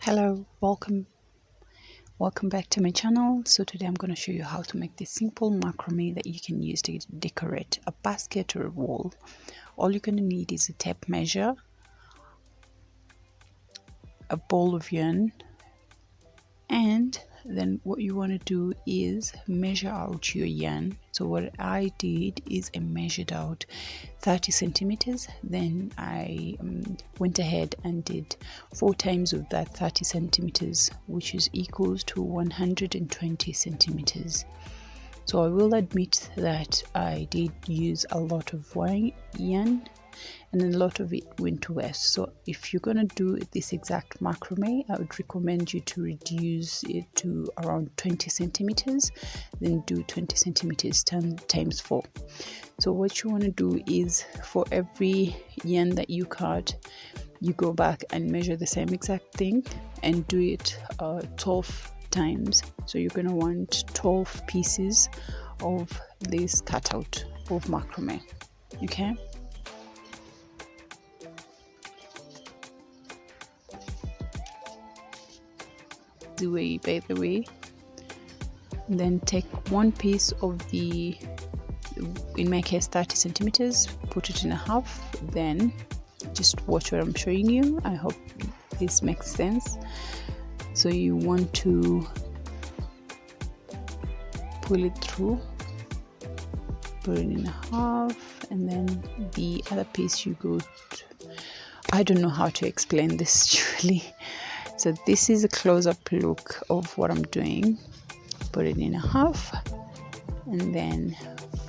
Hello, welcome back to my channel. So today I'm going to show you how to make this simple macrame that you can use to decorate a basket or a wall. All you're going to need is a tape measure, a ball of yarn, and then what you want to do is measure out your yarn. So what I did is I measured out 30 centimeters. Then I went ahead and did 4 times of that 30 centimeters, which is equals to 120 centimeters. So I will admit that I did use a lot of yarn and a lot of it went to waste. So if you're going to do this exact macrame, I would recommend you to reduce it to around 20 centimeters, then do 20 centimeters times 4. So what you want to do is for every yarn that you cut, you go back and measure the same exact thing and do it 12 times. So you're going to want 12 pieces of this cutout of macrame. Okay. By the way, then take one piece of the, in my case 30 centimeters, put it in a half, then just watch what I'm showing you. I hope this makes sense. So you want to pull it through, put it in a half, and then the other piece you go to, I don't know how to explain this really. So this is a close-up look of what I'm doing. Put it in a half, and then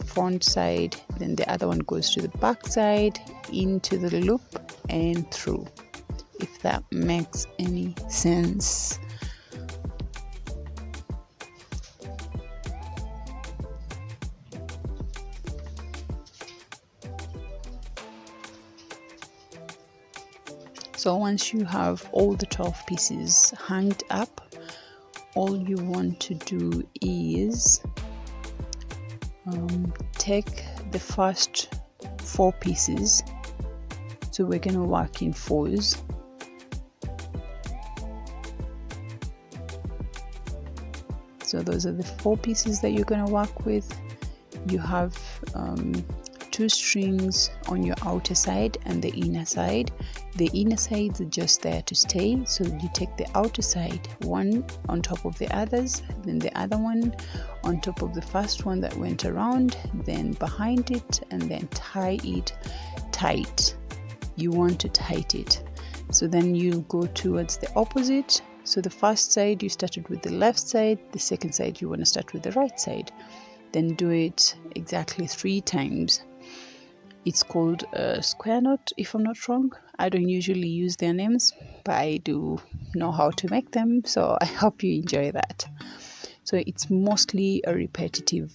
front side, then the other one goes to the back side, into the loop and through, if that makes any sense. So once you have all the 12 pieces hanged up, all you want to do is take the first 4 pieces. So we're going to work in 4s. So those are the 4 pieces that you're going to work with. You have 2 strings on your outer side and the inner side. The inner sides are just there to stay, so you take the outer side, one on top of the others, then the other one on top of the first one that went around, then behind it, and then tie it tight. You want to tighten it. So then you go towards the opposite. So the first side you started with the left side, the second side you want to start with the right side. Then do it exactly 3 times. It's called a square knot, if I'm not wrong. I don't usually use their names, but I do know how to make them, so I hope you enjoy that. So it's mostly a repetitive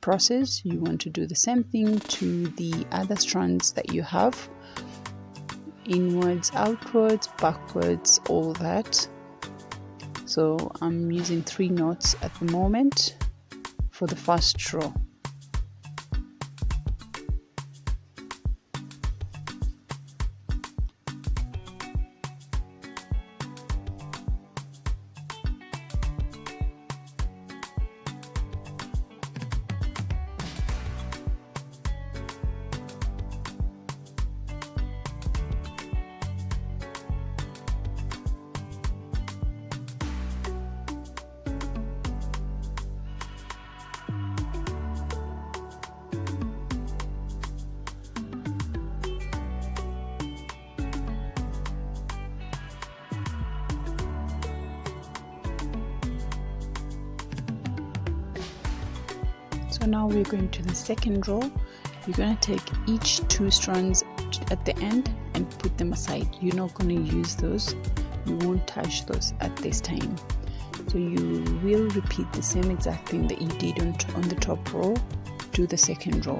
process. You want to do the same thing to the other strands that you have. Inwards, outwards, backwards, all that. So I'm using 3 knots at the moment for the first row. So now we're going to the second row. You're going to take each 2 strands at the end and put them aside. You're not going to use those. You won't touch those at this time. So you will repeat the same exact thing that you did on the top row to the second row.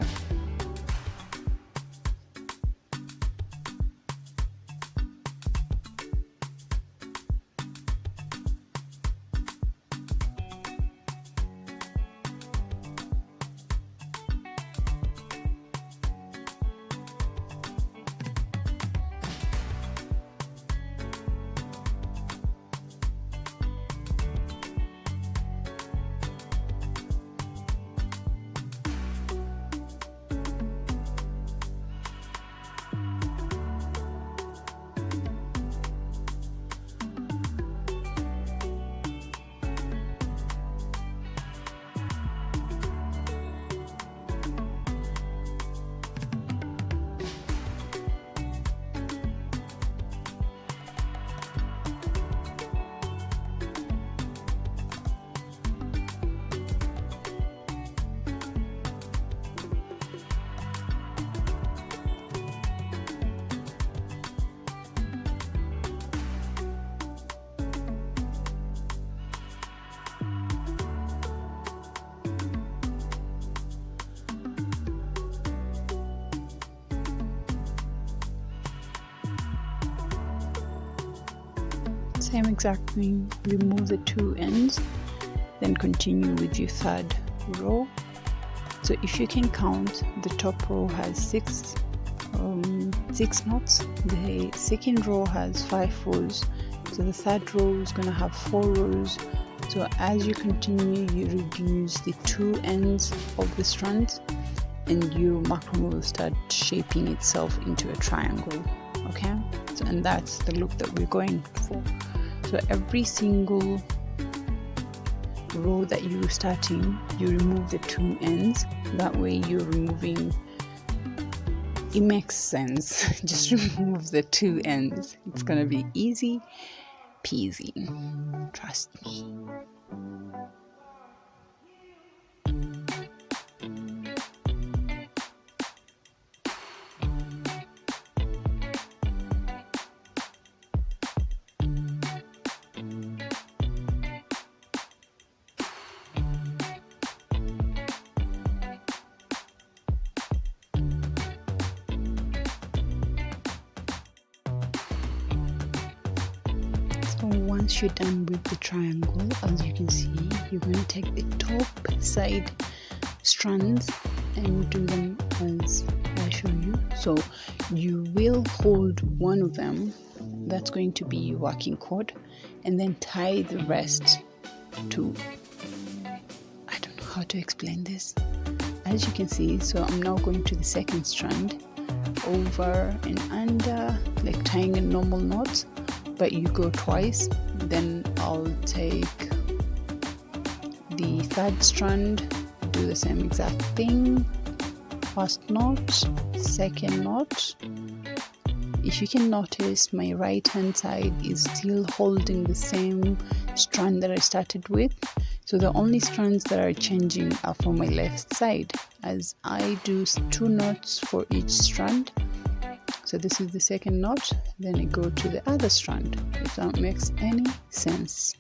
Same exact thing, remove the 2 ends, then continue with your 3rd row. So if you can count, the top row has 6 knots, the 2nd row has 5 rows, so the 3rd row is going to have 4 rows. So as you continue, you reduce the 2 ends of the strands, and your macrame will start shaping itself into a triangle. Okay, so, and that's the look that we're going for. So every single row that you're starting, you remove the 2 ends. That way you're removing, it makes sense. Just remove the 2 ends. It's gonna be easy peasy, trust me. So once you're done with the triangle, as you can see, you're going to take the top side strands and do them as I show you. So you will hold one of them, that's going to be your working cord, and then tie the rest to, I don't know how to explain this. As you can see, so I'm now going to the 2nd strand, over and under, like tying a normal knot, but you go twice. Then I'll take the 3rd strand, do the same exact thing, 1st knot, 2nd knot. If you can notice, my right hand side is still holding the same strand that I started with, so the only strands that are changing are for my left side, as I do 2 knots for each strand. So this is the 2nd knot, then I go to the other strand, if that makes any sense.